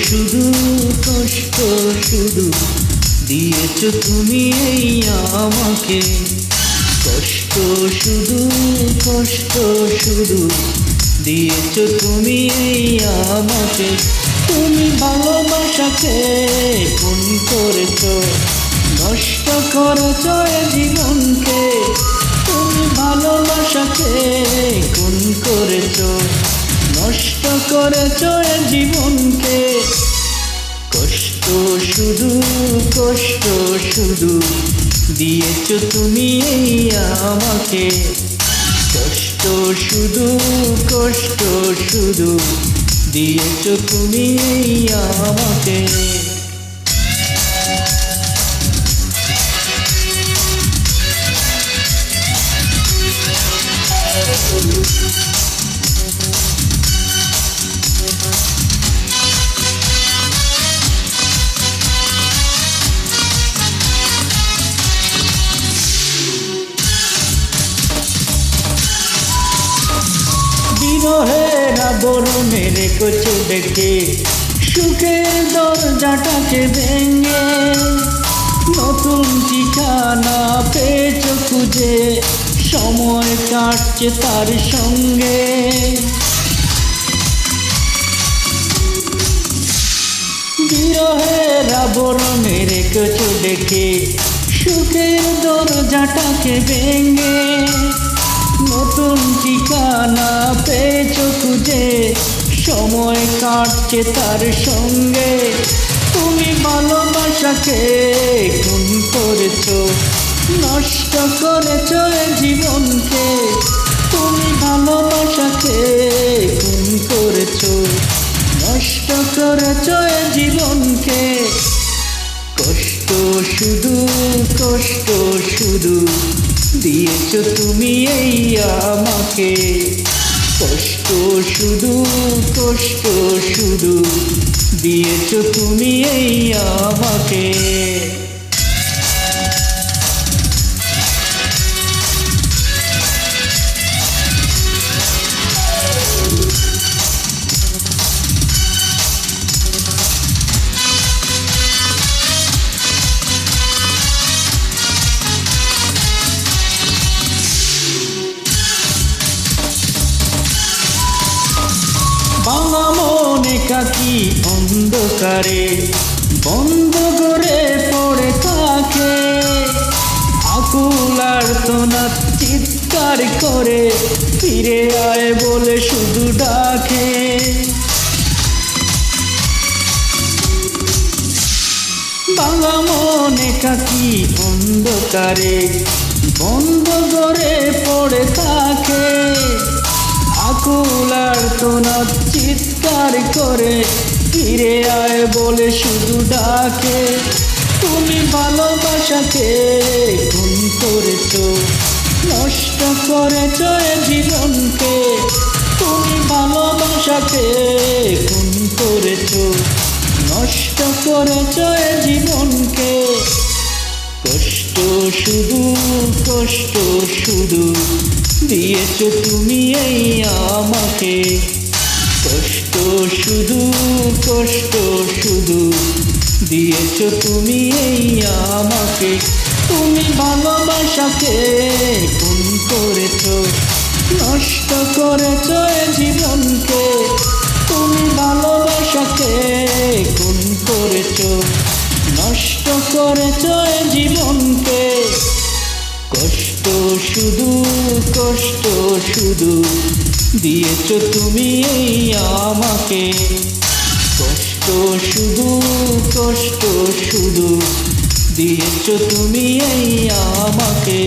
শুধু কষ্ট শুধু দিয়েছো তুমি এই আমাকে, কষ্ট শুধু দিয়েছো তুমি এই আমাকে। তুমি ভালোবাসাকে খুন করেছো, নষ্ট করেছো এ জীবনকে। তুমি ভালোবাসাকে খুন করেছো, নষ্ট করেছো এ জীবনকে। কষ্ট শুধু দিয়েছো তুমি এই আমাকে, কষ্ট শুধু দিয়েছো তুমি এই আমাকে। বিরহের আবরণে রেখেছো ডেকে, সুখের দরজাটাকে ভেঙে। নতুন ঠিকানা পেয়েছো খুঁজে, সময় কাটছে তার সঙ্গে। বিরহের আবরণে রেখেছো ডেকে, সুখের দরজাটাকে ভেঙে। নতুন ঠিকানা পেয়েছো খুঁজে, সময় কাটছে তার সঙ্গে। তুমি ভালোবাসাকে খুন করেছো, নষ্ট করেছো এ জীবনকে। তুমি ভালোবাসাকে খুন করেছো, নষ্ট করেছো এ জীবনকে। কষ্ট শুধু দিয়েছো তুমি এই আমাকে, কষ্ট শুধু দিয়েছো তুমি এই আমাকে। ভাঙা মন একাকী অন্ধকারে বন্ধ করে পড়ে থাকে। আকুল আর্তনাদ চিৎকার করে ফিরে আয় বলে শুধু ডাকে। ভাঙা মন একাকী অন্ধকারে বন্ধ করে পড়ে থাকে। আকুল আর্তনাদ চিৎকার করে ফিরে আয় বলে শুধু ডাকে। তুমি ভালোবাসাকে খুন করেছো, নষ্ট করেছো এ জীবনকে। তুমি ভালোবাসাকে খুন করেছো, নষ্ট করেছো এ জীবনকে। কষ্ট শুধু দিয়েছো তুমি এই আমাকে, কষ্ট শুধু দিয়েছো তুমি এই আমাকে। তুমি ভালোবাসাকে খুন করেছো, নষ্ট করেছো এ জীবনকে। তুমি ভালোবাসাকে খুন করেছো, নষ্ট করেছো এ জীবনকে। কষ্ট শুধু দিয়েছো তুমি এই আমাকে, কষ্ট শুধু দিয়েছো তুমি এই আমাকে।